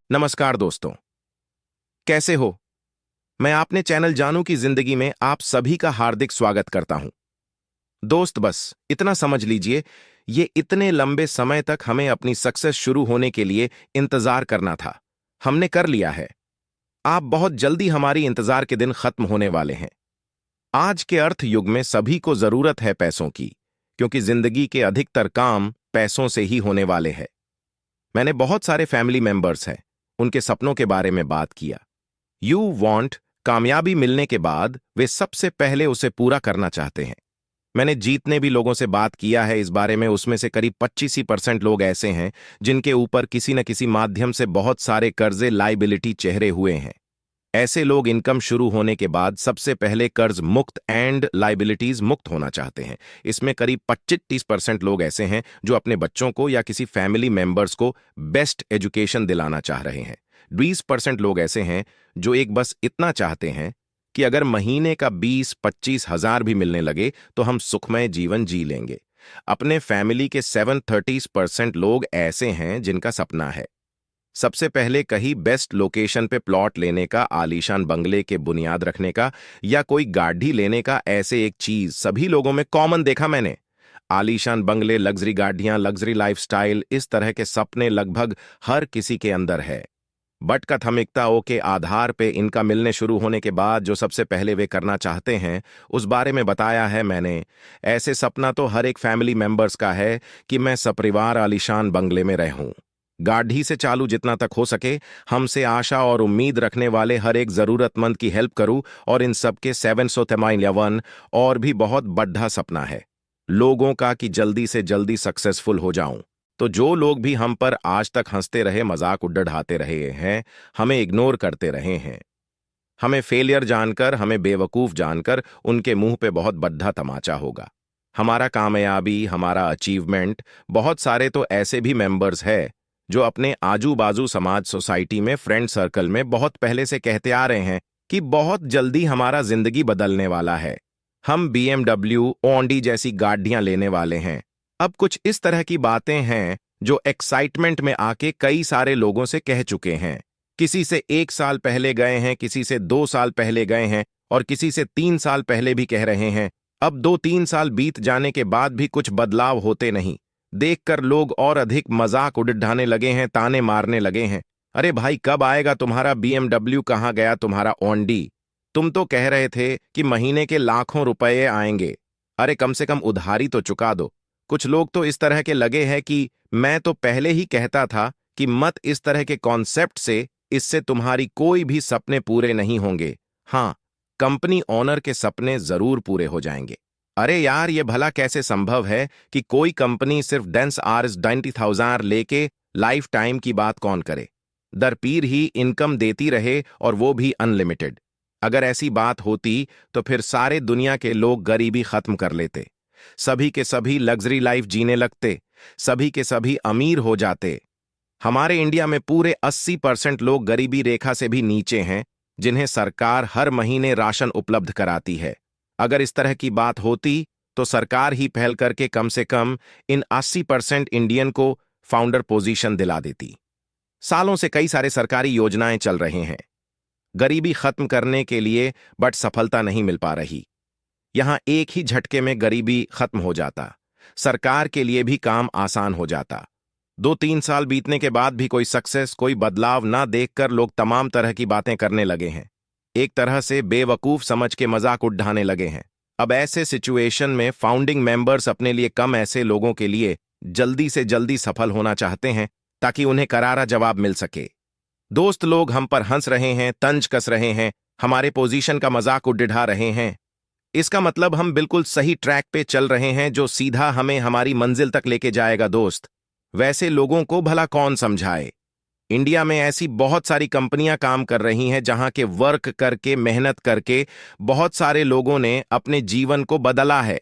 नमस्कार दोस्तों, कैसे हो? मैं आपने चैनल जानू की जिंदगी में आप सभी का हार्दिक स्वागत करता हूं। दोस्त, बस इतना समझ लीजिए, ये इतने लंबे समय तक हमें अपनी सक्सेस शुरू होने के लिए इंतजार करना था। हमने कर लिया है। आप बहुत जल्दी हमारी इंतजार के दिन खत्म होने वाले हैं। आज के अर्थ युग में सभी को जरूरत है पैसों की, क्योंकि जिंदगी के अधिकतर काम पैसों से ही होने वाले हैं। मैंने बहुत सारे फैमिली मेंबर्स हैं, उनके सपनों के बारे में बात किया। यू वांट कामयाबी मिलने के बाद वे सबसे पहले उसे पूरा करना चाहते हैं। मैंने जितने भी लोगों से बात किया है इस बारे में, उसमें से करीब 25% लोग ऐसे हैं जिनके ऊपर किसी न किसी माध्यम से बहुत सारे कर्जे लाइबिलिटी चेहरे हुए हैं। ऐसे लोग इनकम शुरू होने के बाद सबसे पहले कर्ज मुक्त एंड लाइबिलिटीज मुक्त होना चाहते हैं। इसमें करीब 25-30% लोग ऐसे हैं जो अपने बच्चों को या किसी फैमिली मेंबर्स को बेस्ट एजुकेशन दिलाना चाह रहे हैं। 20% लोग ऐसे हैं जो एक बस इतना चाहते हैं कि अगर महीने का 20-25 हजार भी मिलने लगे तो हम सुखमय जीवन जी लेंगे। अपने फैमिली के 7-30% लोग ऐसे हैं जिनका सपना है सबसे पहले कहीं बेस्ट लोकेशन पे प्लॉट लेने का, आलीशान बंगले के बुनियाद रखने का, या कोई गाड़ी लेने का। ऐसे एक चीज सभी लोगों में कॉमन देखा मैंने। आलीशान बंगले, लग्जरी गाड़ियां, लग्जरी लाइफस्टाइल, इस तरह के सपने लगभग हर किसी के अंदर है। बट प्राथमिकताओं के आधार पे इनका मिलने शुरू होने के बाद जो सबसे पहले वे करना चाहते हैं उस बारे में बताया है मैंने। ऐसे सपना तो हर एक फैमिली मेंबर्स का है कि मैं सपरिवार आलीशान बंगले में रहूं। गाढ़ी से चालू जितना तक हो सके, हमसे आशा और उम्मीद रखने वाले हर एक जरूरतमंद की हेल्प करूं, और इन सबके 711 और भी बहुत बड़ा सपना है लोगों का कि जल्दी से जल्दी सक्सेसफुल हो जाऊं। तो जो लोग भी हम पर आज तक हंसते रहे, मजाक उड़ाते रहे हैं, हमें इग्नोर करते रहे हैं, हमें फेलियर जानकर, हमें बेवकूफ जानकर, उनके मुंह पे बहुत बड़ा तमाचा होगा। हमारा कामयाबी, हमारा अचीवमेंट, बहुत सारे तो ऐसे भी मेंबर्स हैं जो अपने आजू बाजू समाज, सोसाइटी में, फ्रेंड सर्कल में बहुत पहले से कहते आ रहे हैं कि बहुत जल्दी हमारा जिंदगी बदलने वाला है। हम BMW, ओंडी जैसी गाड़ियां लेने वाले हैं। अब कुछ इस तरह की बातें हैं जो एक्साइटमेंट में आके कई सारे लोगों से कह चुके हैं। किसी से 1 साल पहले गए हैं, किसी से 2 साल पहले गए हैं, और किसी से 3 साल पहले भी कह रहे हैं। अब 2-3 साल बीत जाने के बाद भी कुछ बदलाव होते नहीं। देखकर लोग और अधिक मजाक उड़ाने लगे हैं, ताने मारने लगे हैं। अरे भाई, कब आएगा तुम्हारा BMW? कहाँ गया तुम्हारा ओंडी? तुम तो कह रहे थे कि महीने के लाखों रुपए आएंगे। अरे कम से कम उधारी तो चुका दो। कुछ लोग तो इस तरह के लगे हैं कि मैं तो पहले ही कहता था कि मत इस तरह के कॉन्सेप्ट से, इससे तुम्हारी कोई भी सपने पूरे नहीं होंगे। हाँ, कंपनी ओनर के सपने जरूर पूरे हो जाएंगे। अरे यार, ये भला कैसे संभव है कि कोई कंपनी सिर्फ 10,000 लेके लाइफ टाइम की बात कौन करे? दरपीर ही इनकम देती रहे, और वो भी अनलिमिटेड। अगर ऐसी बात होती तो फिर सारे दुनिया के लोग गरीबी खत्म कर लेते, सभी के सभी लग्जरी लाइफ जीने लगते, सभी के सभी अमीर हो जाते। हमारे इंडिया में पूरे 80% लोग गरीबी रेखा से भी नीचे हैं, जिन्हें सरकार हर महीने राशन उपलब्ध कराती है। अगर इस तरह की बात होती तो सरकार ही पहल करके कम से कम इन 80% इंडियन को फाउंडर पोजीशन दिला देती। सालों से कई सारे सरकारी योजनाएं चल रहे हैं गरीबी खत्म करने के लिए, बट सफलता नहीं मिल पा रही। यहां एक ही झटके में गरीबी खत्म हो जाता, सरकार के लिए भी काम आसान हो जाता। 2-3 साल बीतने के बाद भी कोई सक्सेस, कोई बदलाव ना देखकर लोग तमाम तरह की बातें करने लगे हैं। एक तरह से बेवकूफ समझ के मजाक उड़ाने लगे हैं। अब ऐसे सिचुएशन में फाउंडिंग मेंबर्स अपने लिए कम ऐसे लोगों के लिए जल्दी से जल्दी सफल होना चाहते हैं ताकि उन्हें करारा जवाब मिल सके। दोस्त लोग हम पर हंस रहे हैं, तंज कस रहे हैं, हमारे पोजीशन का मजाक उड़ा रहे हैं। इसका मतलब हम बिल्कुल सही ट्रैक पे चल रहे हैं जो सीधा हमें हमारी मंजिल तक लेके जाएगा। दोस्त, वैसे लोगों को भला कौन समझाए? इंडिया में ऐसी बहुत सारी कंपनियां काम कर रही हैं जहां के वर्क करके, मेहनत करके बहुत सारे लोगों ने अपने जीवन को बदला है।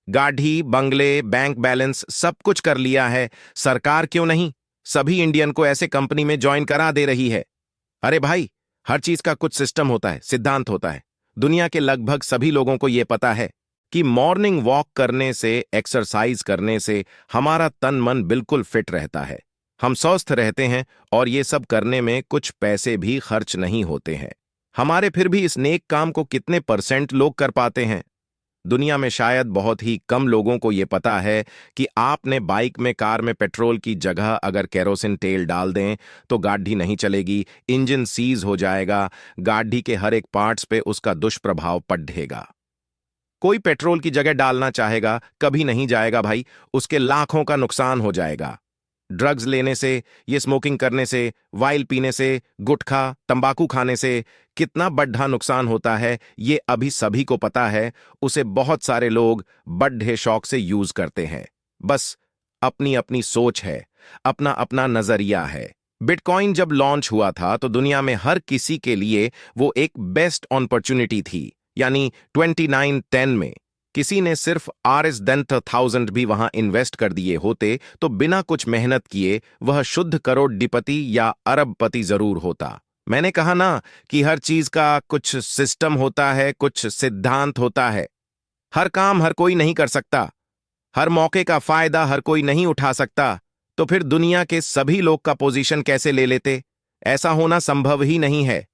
गाड़ी, बंगले, बैंक बैलेंस सब कुछ कर लिया है। सरकार क्यों नहीं सभी इंडियन को ऐसे कंपनी में ज्वाइन करा दे रही है? अरे भाई, हर चीज का कुछ सिस्टम होता है, सिद्धांत होता है। दुनिया के लगभग सभी लोगों को यह पता है कि मॉर्निंग वॉक करने से, एक्सरसाइज करने से हमारा तन मन बिल्कुल फिट रहता है। हम स्वस्थ रहते हैं और ये सब करने में कुछ पैसे भी खर्च नहीं होते हैं। हमारे फिर भी इस नेक काम को कितने % लोग कर पाते हैं? दुनिया में शायद बहुत ही कम लोगों को ये पता है कि आपने बाइक में, कार में पेट्रोल की जगह अगर केरोसिन तेल डाल दें तो गाड़ी नहीं चलेगी, इंजन सीज हो जाएगा, गाड़ी के हर एक पार्ट्स पे उसका दुष्प्रभाव पड़ेगा। कोई पेट्रोल की जगह डालना चाहेगा, कभी नहीं जाएगा भाई, उसके लाखों का नुकसान हो जाएगा। ड्रग्स लेने से, ये स्मोकिंग करने से, वाइल पीने से, गुटखा, तंबाकू खाने से कितना बड़ा नुकसान होता है ये अभी सभी को पता है। उसे बहुत सारे लोग बड़े शौक से यूज करते हैं। बस अपनी अपनी सोच है, अपना अपना नजरिया है। बिटकॉइन जब लॉन्च हुआ था तो दुनिया में हर किसी के लिए वो एक बेस्ट अपॉर्चुनिटी थी। यानी 2910 में किसी ने सिर्फ RS10,000 भी वहां इन्वेस्ट कर दिए होते तो बिना कुछ मेहनत किए वह शुद्ध करोड़पति या अरबपति जरूर होता। मैंने कहा ना कि हर चीज का कुछ सिस्टम होता है, कुछ सिद्धांत होता है। हर काम हर कोई नहीं कर सकता, हर मौके का फायदा हर कोई नहीं उठा सकता। तो फिर दुनिया के सभी लोग का पोजीशन कैसे ले लेते? ऐसा होना संभव ही नहीं है।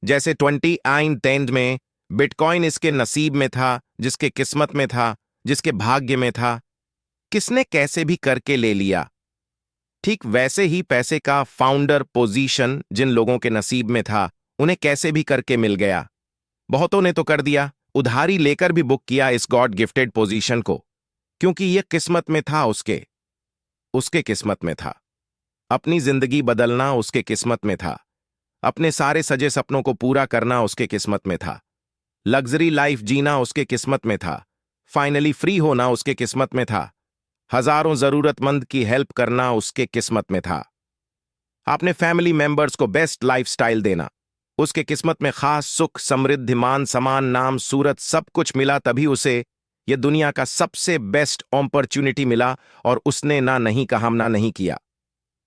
जैसे 2910 में बिटकॉइन इसके नसीब में था, जिसके किस्मत में था, जिसके भाग्य में था। किसने कैसे भी करके ले लिया। ठीक वैसे ही पैसे का फाउंडर पोजीशन जिन लोगों के नसीब में था, उन्हें कैसे भी करके मिल गया। बहुतों ने तो कर दिया, उधारी लेकर भी बुक किया इस गॉड गिफ्टेड पोजीशन को, क्योंकि यह किस्मत में था। उसके उसके किस्मत में था। अपनी जिंदगी बदलना उसके किस्मत में था। अपने सारे सजे सपनों को पूरा करना उसके किस्मत में था। लग्जरी लाइफ जीना उसके किस्मत में था। फाइनली फ्री होना उसके किस्मत में था। हजारों जरूरतमंद की हेल्प करना उसके किस्मत में था। अपने फैमिली मेंबर्स को बेस्ट लाइफस्टाइल देना उसके किस्मत में। खास सुख, समृद्धि, मान, सम्मान, नाम, सूरत सब कुछ मिला तभी उसे यह दुनिया का सबसे बेस्ट अपॉर्चुनिटी मिला और उसने ना नहीं कहा, ना नहीं किया।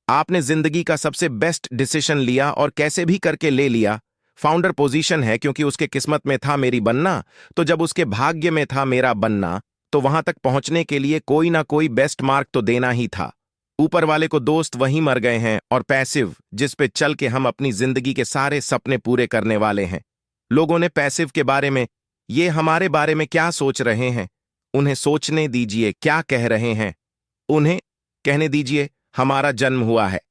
आपने जिंदगी का सबसे बेस्ट डिसीजन लिया और कैसे भी करके ले लिया। फाउंडर पोजीशन है क्योंकि उसके किस्मत में था मेरी बनना, तो जब उसके भाग्य में था मेरा बनना, तो वहां तक पहुंचने के लिए कोई ना कोई बेस्ट मार्क तो देना ही था। ऊपर वाले को दोस्त वहीं मर गए हैं और पैसिव जिस पे चल के हम अपनी जिंदगी के सारे सपने पूरे करने वाले हैं। लोगों ने पैसिव के बारे में, ये हमारे बारे में क्या सोच रहे हैं, उन्हें सोचने दीजिए। क्या कह रहे हैं उन्हें कहने दीजिए। हमारा जन्म हुआ है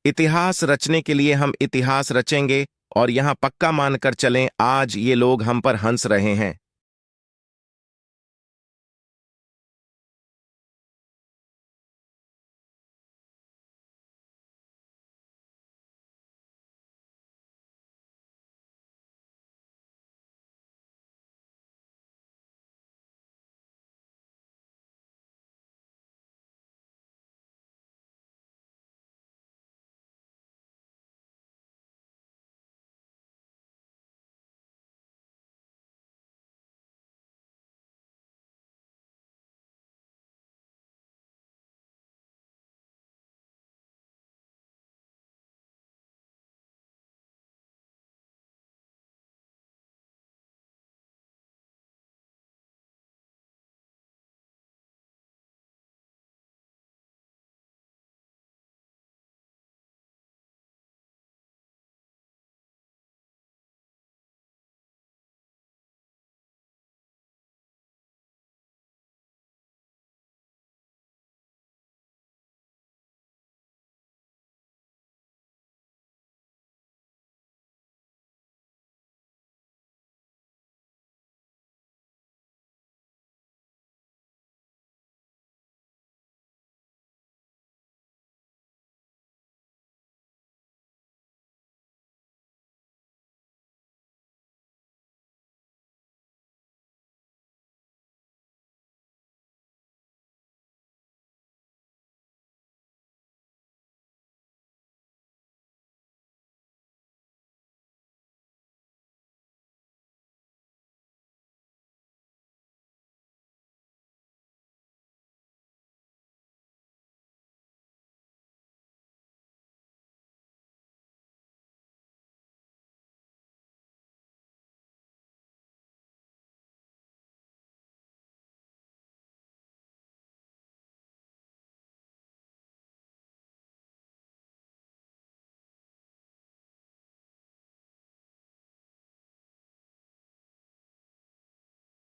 इतिहास रचने के लिए, हम इतिहास रचेंगे और यहां पक्का मानकर चलें, आज ये लोग हम पर हंस रहे हैं।